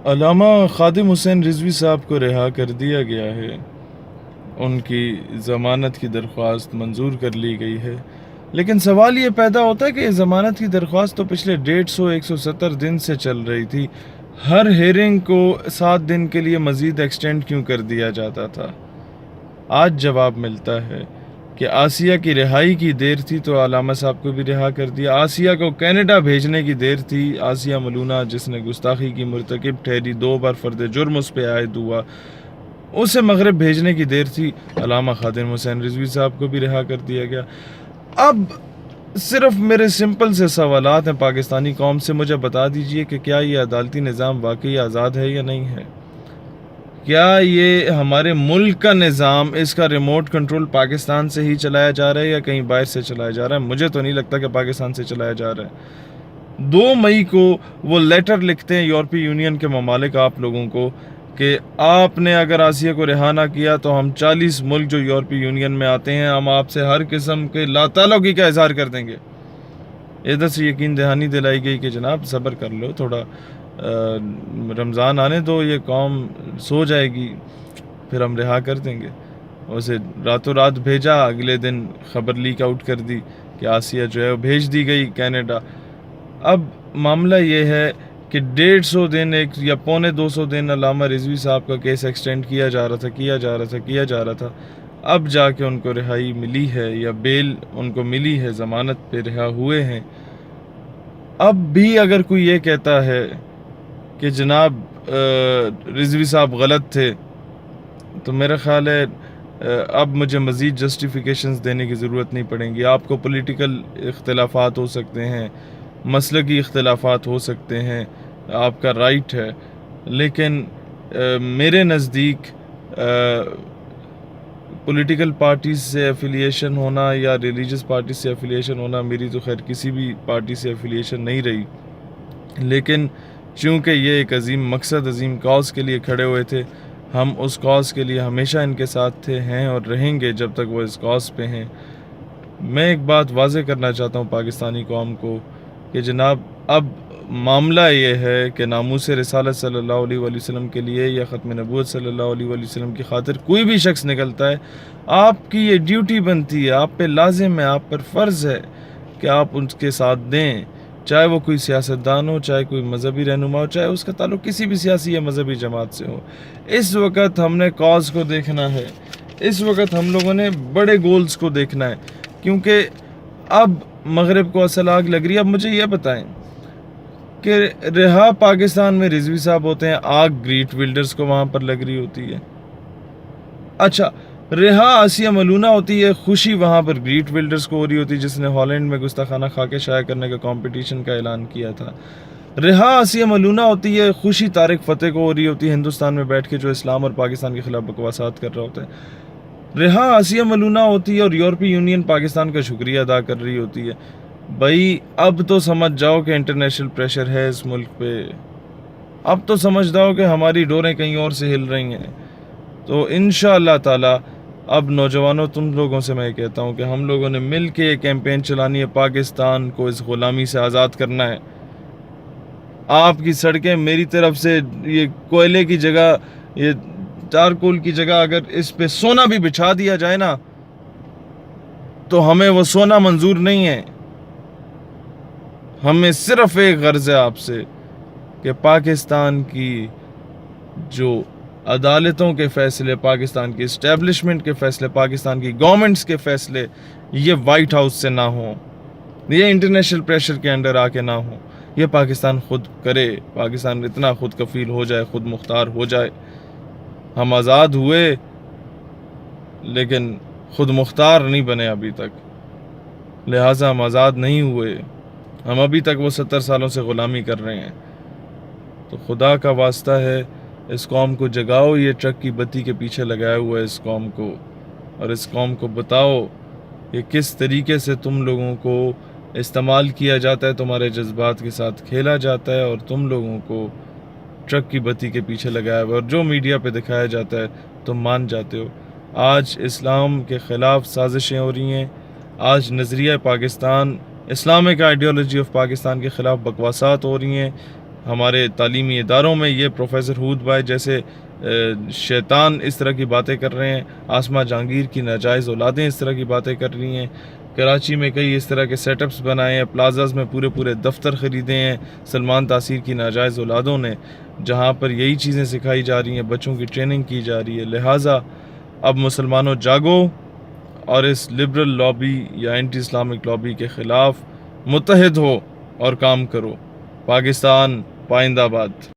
علامہ خادم حسین رضوی صاحب کو رہا کر دیا گیا ہے، ان کی ضمانت کی درخواست منظور کر لی گئی ہے، لیکن سوال یہ پیدا ہوتا ہے کہ یہ ضمانت کی درخواست تو پچھلے 170 دن سے چل رہی تھی، ہر ہیرنگ کو 7 دن کے لیے مزید ایکسٹینڈ کیوں کر دیا جاتا تھا؟ آج جواب ملتا ہے کہ آسیہ کی رہائی کی دیر تھی تو علامہ صاحب کو بھی رہا کر دیا، آسیہ کو کینیڈا بھیجنے کی دیر تھی، آسیہ ملونہ جس نے گستاخی کی مرتکب ٹھہری، 2 بار فرد جرم اس پہ عائد ہوا، اسے مغرب بھیجنے کی دیر تھی، علامہ خادم حسین رضوی صاحب کو بھی رہا کر دیا گیا۔ اب صرف میرے سمپل سے سوالات ہیں پاکستانی قوم سے، مجھے بتا دیجئے کہ کیا یہ عدالتی نظام واقعی آزاد ہے یا نہیں ہے؟ کیا یہ ہمارے ملک کا نظام، اس کا ریموٹ کنٹرول پاکستان سے ہی چلایا جا رہا ہے یا کہیں باہر سے چلایا جا رہا ہے؟ مجھے تو نہیں لگتا کہ پاکستان سے چلایا جا رہا ہے۔ 2 مئی کو وہ لیٹر لکھتے ہیں یورپی یونین کے ممالک آپ لوگوں کو کہ آپ نے اگر آسیہ کو رہا نہ کیا تو ہم 40 ملک جو یورپی یونین میں آتے ہیں ہم آپ سے ہر قسم کے لا تعلقی کا اظہار کر دیں گے۔ ادھر سے یقین دہانی دلائی گئی کہ جناب صبر کر لو، تھوڑا رمضان آنے دو، یہ قوم سو جائے گی، پھر ہم رہا کر دیں گے۔ اسے راتوں رات بھیجا، اگلے دن خبر لیک آؤٹ کر دی کہ آسیہ جو ہے وہ بھیج دی گئی کینیڈا۔ اب معاملہ یہ ہے کہ 150 دن یا 250 دن علامہ رضوی صاحب کا کیس ایکسٹینڈ کیا جا رہا تھا، اب جا کے ان کو رہائی ملی ہے یا بیل ان کو ملی ہے، ضمانت پہ رہا ہوئے ہیں۔ اب بھی اگر کوئی یہ کہتا ہے کہ جناب رضوی صاحب غلط تھے، تو میرا خیال ہے اب مجھے مزید جسٹیفیکیشنز دینے کی ضرورت نہیں پڑیں گی۔ آپ کو پولیٹیکل اختلافات ہو سکتے ہیں، مسلکی اختلافات ہو سکتے ہیں، آپ کا رائٹ ہے، لیکن میرے نزدیک پولیٹیکل پارٹیز سے ایفیلیشن ہونا یا ریلیجس پارٹیز سے ایفیلیشن ہونا، میری تو خیر کسی بھی پارٹی سے ایفیلیشن نہیں رہی، لیکن چونکہ یہ ایک عظیم مقصد، عظیم کاز کے لیے کھڑے ہوئے تھے، ہم اس کاز کے لیے ہمیشہ ان کے ساتھ تھے، ہیں اور رہیں گے جب تک وہ اس کاز پہ ہیں۔ میں ایک بات واضح کرنا چاہتا ہوں پاکستانی قوم کو کہ جناب اب معاملہ یہ ہے کہ ناموس رسالت صلی اللہ علیہ وآلہ وسلم کے لیے یا ختم نبوت صلی اللہ علیہ وآلہ وسلم کی خاطر کوئی بھی شخص نکلتا ہے، آپ کی یہ ڈیوٹی بنتی ہے، آپ پہ لازم ہے، آپ پر فرض ہے کہ آپ ان کے ساتھ دیں، چاہے وہ کوئی سیاستدان ہو، چاہے کوئی مذہبی رہنما ہو، چاہے اس کا تعلق کسی بھی سیاسی یا مذہبی جماعت سے ہو۔ اس وقت ہم نے کاز کو دیکھنا ہے، اس وقت ہم لوگوں نے بڑے گولز کو دیکھنا ہے، کیونکہ اب مغرب کو اصل آگ لگ رہی ہے۔ اب مجھے یہ بتائیں کہ رہا پاکستان میں رضوی صاحب ہوتے ہیں، آگ گریٹ ولڈرز کو وہاں پر لگ رہی ہوتی ہے۔ اچھا، رہا آسیہ ملونہ ہوتی ہے، خوشی وہاں پر گریٹ ولڈرز کو ہو رہی ہوتی ہے جس نے ہالینڈ میں گستاخانہ خاکے شائع کرنے کا کمپٹیشن کا اعلان کیا تھا۔ رہا آسیہ ملونہ ہوتی ہے، خوشی طارق فتح کو ہو رہی ہوتی ہے ہندوستان میں بیٹھ کے جو اسلام اور پاکستان کے خلاف بکواسات کر رہا ہوتا ہے۔ رہا آسیہ ملونہ ہوتی ہے اور یورپی یونین پاکستان کا شکریہ ادا کر رہی ہوتی ہے۔ بھائی اب تو سمجھ جاؤ کہ انٹرنیشنل پریشر ہے اس ملک پہ، اب تو سمجھ جاؤ کہ ہماری ڈوریں کہیں اور سے ہل رہی ہیں۔ تو انشاءاللہ تعالی اب نوجوانوں، تم لوگوں سے میں کہتا ہوں کہ ہم لوگوں نے مل کے یہ کیمپین چلانی ہے، پاکستان کو اس غلامی سے آزاد کرنا ہے۔ آپ کی سڑکیں میری طرف سے یہ کوئلے کی جگہ، یہ چارکول کی جگہ اگر اس پہ سونا بھی بچھا دیا جائے نا تو ہمیں وہ سونا منظور نہیں ہے۔ ہمیں صرف ایک غرض ہے آپ سے کہ پاکستان کی جو عدالتوں کے فیصلے، پاکستان کی اسٹیبلشمنٹ کے فیصلے، پاکستان کی گورنمنٹس کے فیصلے یہ وائٹ ہاؤس سے نہ ہوں، یہ انٹرنیشنل پریشر کے انڈر آ کے نہ ہوں، یہ پاکستان خود کرے، پاکستان اتنا خود کفیل ہو جائے، خود مختار ہو جائے۔ ہم آزاد ہوئے لیکن خود مختار نہیں بنے ابھی تک، لہٰذا ہم آزاد نہیں ہوئے، ہم ابھی تک وہ 70 سالوں سے غلامی کر رہے ہیں۔ تو خدا کا واسطہ ہے اس قوم کو جگاؤ، یہ ٹرک کی بتی کے پیچھے لگایا ہوا ہے اس قوم کو، اور اس قوم کو بتاؤ کہ کس طریقے سے تم لوگوں کو استعمال کیا جاتا ہے، تمہارے جذبات کے ساتھ کھیلا جاتا ہے، اور تم لوگوں کو ٹرک کی بتی کے پیچھے لگایا ہوا ہے، اور جو میڈیا پہ دکھایا جاتا ہے تم مان جاتے ہو۔ آج اسلام کے خلاف سازشیں ہو رہی ہیں، آج نظریہ Pakistan, Islamic ideology of Pakistan کے خلاف بکواسات ہو رہی ہیں، ہمارے تعلیمی اداروں میں یہ پروفیسر ہود بھائی جیسے شیطان اس طرح کی باتیں کر رہے ہیں، آسمہ جہانگیر کی ناجائز اولادیں اس طرح کی باتیں کر رہی ہیں، کراچی میں کئی اس طرح کے سیٹ اپس بنائے ہیں، پلازاز میں پورے دفتر خریدے ہیں سلمان تاثیر کی ناجائز اولادوں نے، جہاں پر یہی چیزیں سکھائی جا رہی ہیں، بچوں کی ٹریننگ کی جا رہی ہے۔ لہٰذا اب مسلمانوں جاگو اور اس لبرل لابی یا اینٹی اسلامک لابی کے خلاف متحد ہو اور کام کرو۔ پاکستان پائندہ باد۔